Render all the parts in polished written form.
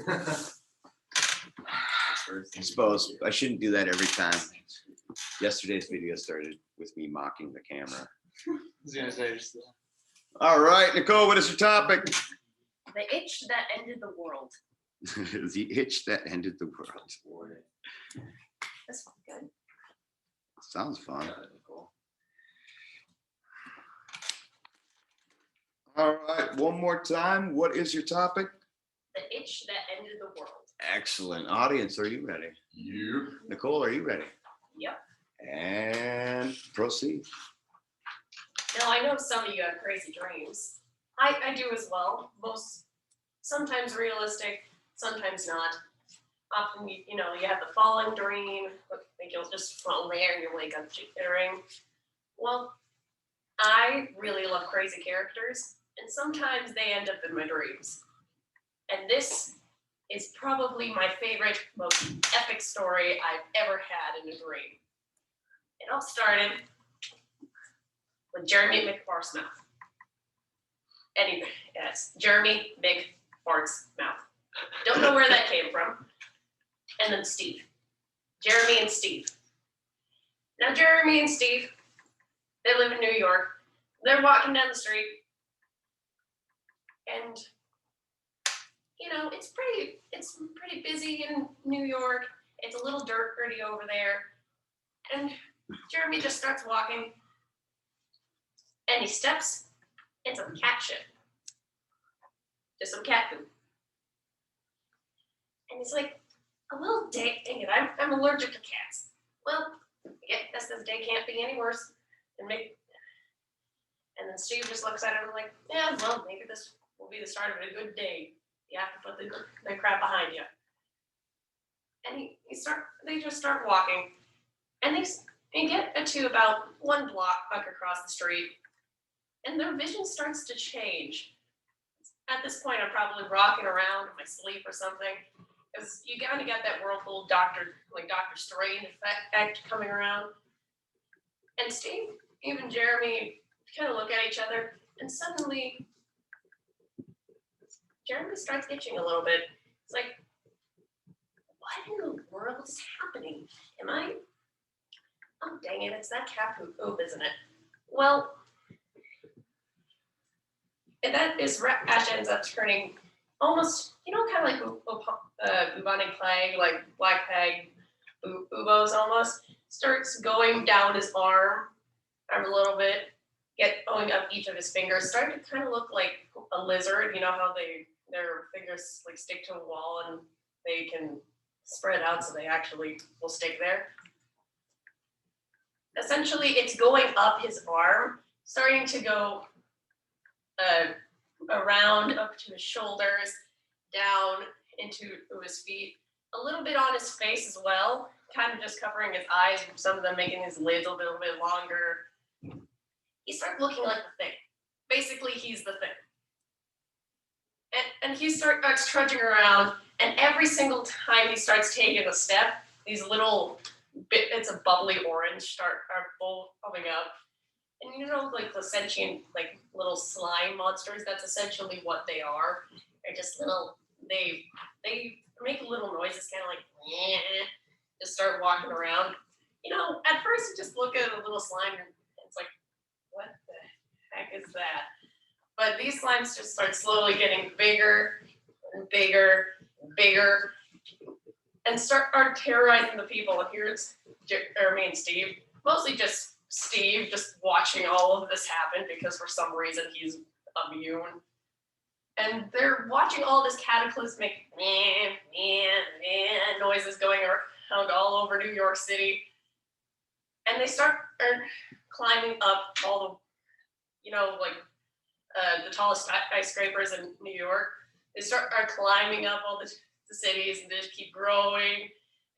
I suppose I shouldn't do that every time. Yesterday's video started with me mocking the camera. All right, Nicole, what is your topic? The itch that ended the world. The itch that ended the world. This one's good. Sounds fun. All right, one more time. What is your topic? The itch that ended the world. Excellent. Audience, are you ready? You. Nicole, are you ready? Yep. And proceed. Now, I know some of you have crazy dreams. I do as well. Sometimes realistic, sometimes not. Often, you have the falling dream. Think you'll just fall there and you wake up jittering. Well, I really love crazy characters, and sometimes they end up in my dreams. And this is probably my favorite, most epic story I've ever had in a dream. It all started with Jeremy McFart's mouth. Anyway, yes, Jeremy McFart's mouth. Don't know where that came from. And then Steve. Jeremy and Steve. Now, Jeremy and Steve, they live in New York. They're walking down the street. And, it's pretty busy in New York. It's a little dirty over there. And Jeremy just starts walking. And he steps in some cat shit. Just some cat poop. And he's like, well, dang it, I'm allergic to cats. Well, I guess this day can't be any worse. And then Steve just looks at him like, yeah, well, maybe this will be the start of a good day. You have to put the crap behind you. And they just start walking. And they get to about one block across the street. And their vision starts to change. At this point, I'm probably rocking around in my sleep or something. Because you kind of got that whirlpool Dr. Strange effect coming around. And Steve, even Jeremy, kind of look at each other, and suddenly, Jeremy starts itching a little bit. It's like, what in the world is happening? Oh, dang it, it's that cat poop, isn't it? Well, and that actually ends up turning almost, kind of like bubonic plague, like black plague, buboes almost, starts going down his arm a little bit, going up each of his fingers, starting to kind of look like a lizard. You know how their fingers like stick to a wall and they can spread out so they actually will stick there. Essentially, it's going up his arm, starting to go around up to his shoulders, down into his feet, a little bit on his face as well, kind of just covering his eyes, some of them making his lids a little bit longer. He starts looking like the Thing. Basically, he's the Thing. And he starts trudging around, and every single time he starts taking a step, these little bits of bubbly orange are coming up. And like the sentient, like little slime monsters, that's essentially what they are. They're just little, they make little noises, kind of like, just start walking around. At first you just look at a little slime and it's like, what the heck is that? But these slimes just start slowly getting bigger and bigger and bigger and are terrorizing the people. And here's Jeremy and Steve, mostly just Steve, just watching all of this happen because for some reason he's immune. And they're watching all this cataclysmic noises going around all over New York City. And they start climbing up all the tallest skyscrapers in New York. They are climbing up all the cities, and they just keep growing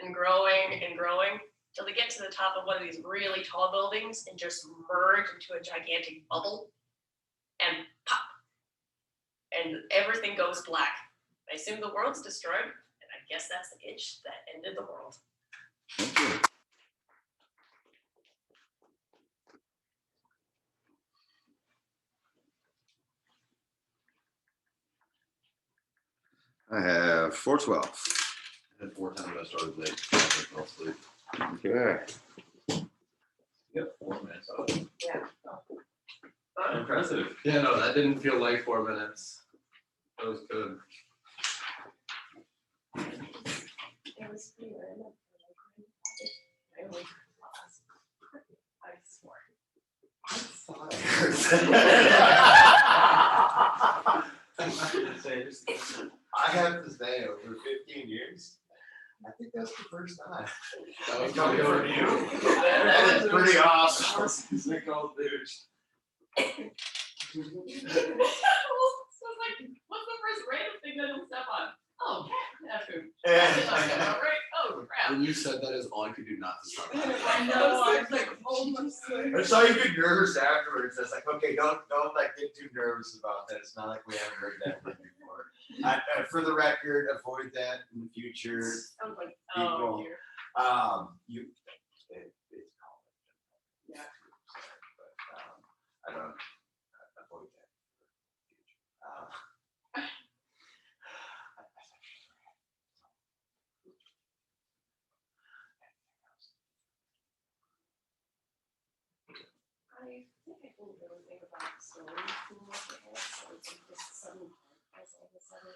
and growing and growing till they get to the top of one of these really tall buildings and just merge into a gigantic bubble and pop. And everything goes black. I assume the world's destroyed, and I guess that's the itch that ended the world. Thank you. I have 412. And 4 times I started late. So I fell asleep. Okay. You got 4 minutes out of it. Yeah. Impressive. Yeah, no, that didn't feel like 4 minutes. That was good. It was pretty random. I only lost. I swore. I have to say, over 15 years, I think that's the first time. That was coming from you. That is pretty awesome. Nicole, dude. So it's like, what's the first random thing that he'll step on? Oh, cat food. Right? Oh, crap. When you said that is all I could do not to stop. I know, I was like, oh my I saw you get nervous afterwards. I was like, okay, don't like get too nervous about that. It's not like we haven't heard that one before. For the record, avoid that in the future. I was like, oh, dear. It's called. Yeah. But I don't avoid that. I think I didn't really think about the story too much at all, so it's like this sudden as all of a sudden.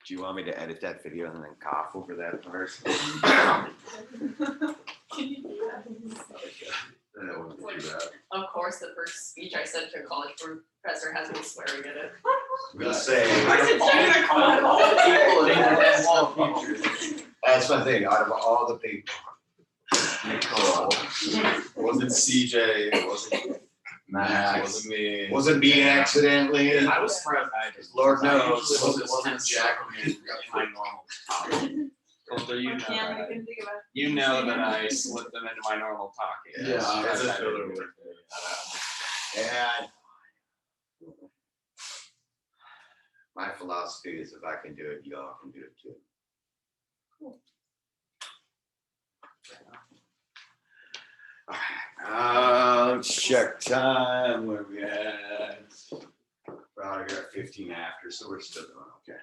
Do you want me to edit that video and then cough over that part? Can you do that? I don't want to do that. Of course, the first speech I said to a college professor has me swearing in it. I'm gonna say. That's my thing. Out of all the people, Nicole, wasn't CJ, wasn't Max, wasn't me. Wasn't me accidentally. I was surprised. Lord knows. Wasn't Jack. My normal talking. So you know, Yeah, I can think about it. you know that I slipped them into my normal talking. Yeah, So it's a I filler. didn't do it. And my philosophy is if I can do it, y'all can do it too. Let's check time. Where we at? Well, we got 15 after, so we're still doing okay.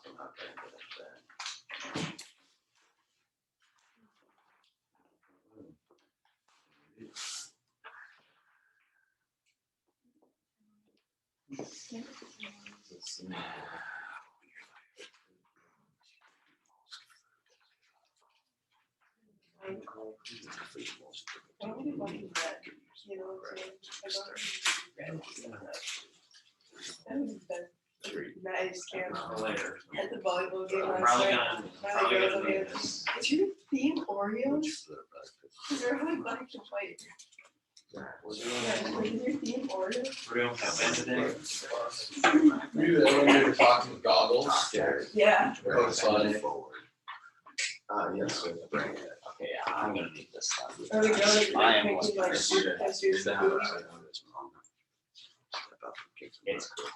I'm not gonna get that. I just can't. Later. At the volleyball game I'm last probably night. gonna, My probably girls gonna will be leave like, this. is your theme Oreos? Which is Because they're really black and white. the Yeah, like, is your theme Oreos? We're gonna have been today. Maybe that when you were talking with goggles. Yeah. That was funny. forward. Yes, sir. Bring it. Okay, yeah, I'm gonna need this stuff. Or the girls are I am making like Western Michigan. tattoos. Is that how I know this wrong? It's cool. It's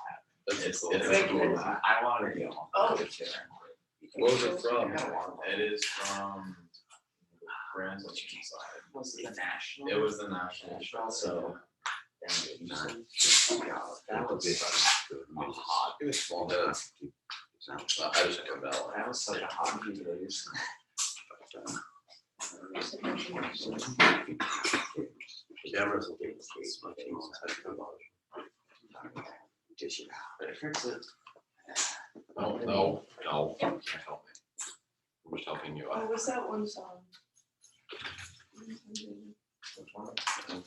That's it's cool. it's Thank cool. you. I wanted to get home. Oh. It's What was it from? It is from Friends on the side. Was it the national? It was the national, so. That was hot. It was small. I just took a bell. That was such a hot few days. Cameras will be. Fix it. No, can't help me. I'm just helping you Oh, out. what's that one song?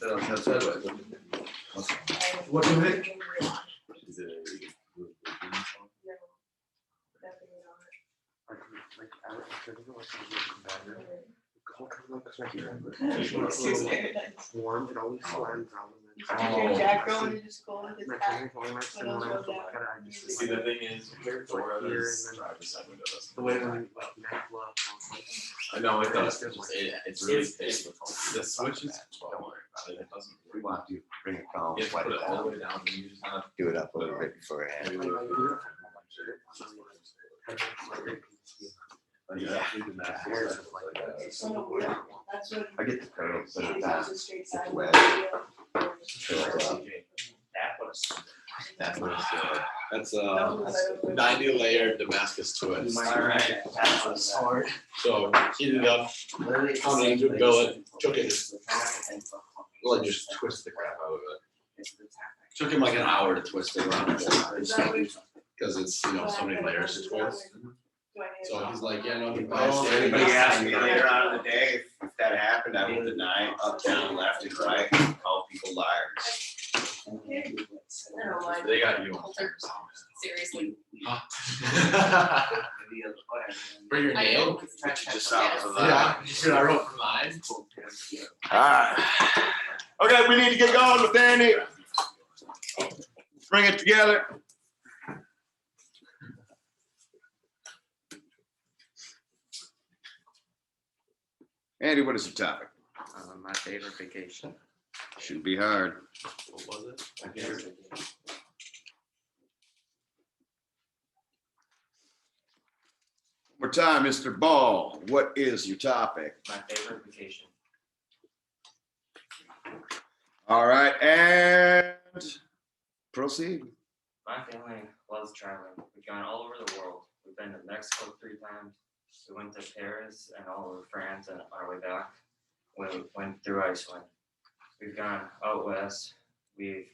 That's it. What do they? Is it Warm, it always sweats. Your Jack going to school with his My hat. parents only like send when I was little kid, I just See, the thing is, Dora Here does and then- drive beside window doesn't. the way when like neck love. I know it does, it's really big. The switch is, don't worry about it, it doesn't. We want to bring it down, You have to sweat put it it all the down, way down, and you just have. do it up a little bit beforehand. Yeah. So, that's what. I get the curls, but He it's goes not. a straight side. wet. That's what it's doing. That's a 90 layer Damascus twist. Alright, that was hard. So heated it up, pounded it into a billet, took it, like just twist the crap out of it. Took him like an hour to twist it around Is that what- because it's so many layers to twist. do I need to So talk? he's like, yeah, no, he Oh, buys anybody it. ask me later on in the day if that happened, I would deny up, down, left and right, call people liars. Okay. I don't mind. They got you on. Seriously. Bring your I name. know. Just sounds Yes. alive. Yeah, you should I wrote for mine. Alright. Okay, we need to get going with Andy. Bring it together. Andy, what is your topic? My favorite vacation. Shouldn't be hard. What was it? My favorite vacation. One more time, Mr. Ball, what is your topic? My favorite vacation. All right, and proceed. My family loves traveling. We've gone all over the world. We've been to Mexico 3 times. We went to Paris and all over France, and on our way back, we went through Iceland. We've gone out west. We've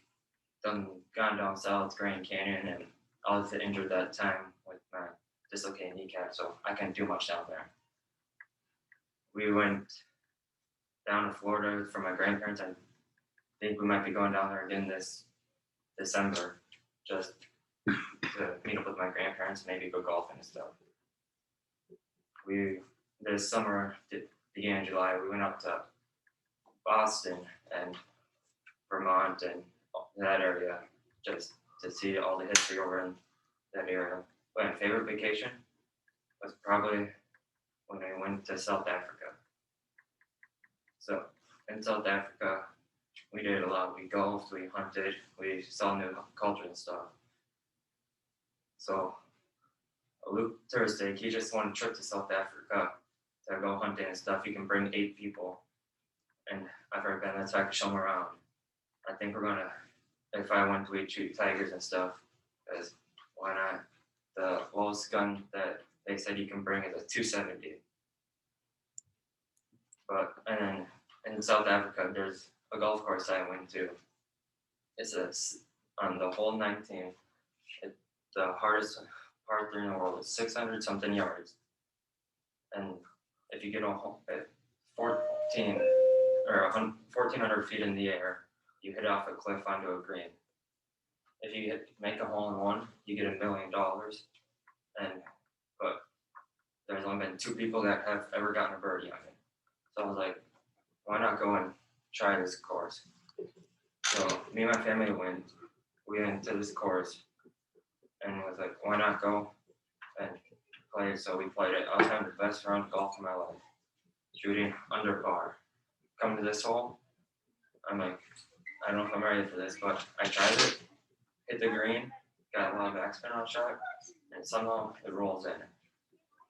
gone down south, Grand Canyon, and I was injured that time with my dislocated kneecap, so I couldn't do much down there. We went down to Florida for my grandparents, and think we might be going down there again this December, just to meet up with my grandparents, maybe go golfing and stuff. This summer, began in July, we went up to Boston and Vermont and that area, just to see all the history over in that area. But my favorite vacation was probably when I went to South Africa. So in South Africa, we did a lot. We golfed, we hunted, we saw new culture and stuff. So Luke Thursday, he just won a trip to South Africa to go hunting and stuff. You can bring 8 people. And I've heard Ben, that's how I can show him around. I think we're gonna, if I went, we'd shoot tigers and stuff. Because why not? The lowest gun that they said you can bring is a 270. But, and then in South Africa, there's a golf course I went to. It's on the hole 19. The hardest par 3 in the world is 600 something yards. And if you get a hole at 14 or 1,400 feet in the air, you hit off a cliff onto a green. If you make a hole in one, you get $1 million. But there's only been 2 people that have ever gotten a birdie on it. So I was like, why not go and try this course? So me and my family went. We went to this course and was like, why not go and play it? So we played it. I was having the best round of golf of my life, shooting under par. Come to this hole, I'm like, I don't know if I'm ready for this, but I tried it, hit the green, got a lot of backspin on shot, and somehow it rolls in.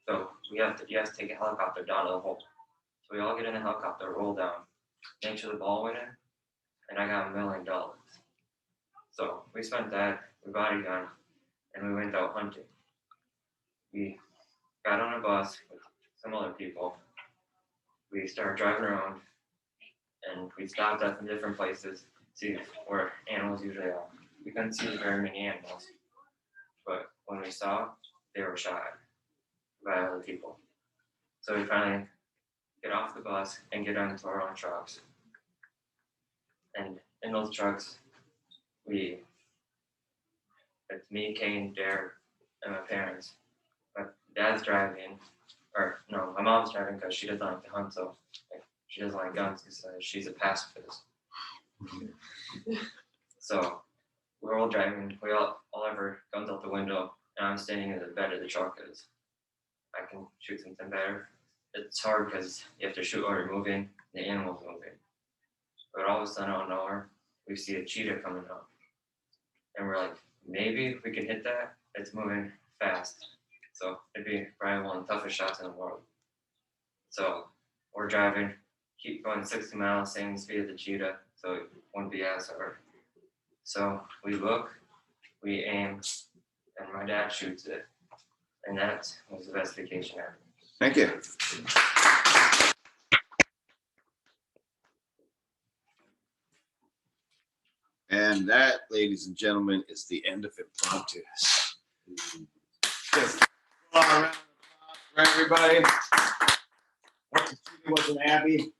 So you have to take a helicopter down to the hole. So we all get in the helicopter, roll down, make sure the ball went in, and I got $1 million. So we spent that, we bought a gun, and we went out hunting. We got on a bus with some other people. We started driving around, and we stopped at some different places, see where animals usually are. We couldn't see very many animals, but when we saw, they were shot by other people. So we finally get off the bus and get onto our own trucks. And in those trucks, it's me, Kane, Derek, and my parents. My dad's driving, or no, my mom's driving because she doesn't like to hunt, so she doesn't like guns because she's a pacifist. So we're all driving, we all have our guns out the window, and I'm standing in the bed of the truck because I can shoot something better. It's hard because you have to shoot while you're moving, the animal's moving. But all of a sudden, out of nowhere, we see a cheetah coming up. And we're like, maybe we can hit that. It's moving fast. So it'd be probably one of the toughest shots in the world. So we're driving, keep going 60 miles, same speed as the cheetah, so it wouldn't be as hard. So we look, we aim, and my dad shoots it. And that was the best vacation ever. Thank you. And that, ladies and gentlemen, is the end of Impromptu. All right, everybody. Wasn't happy.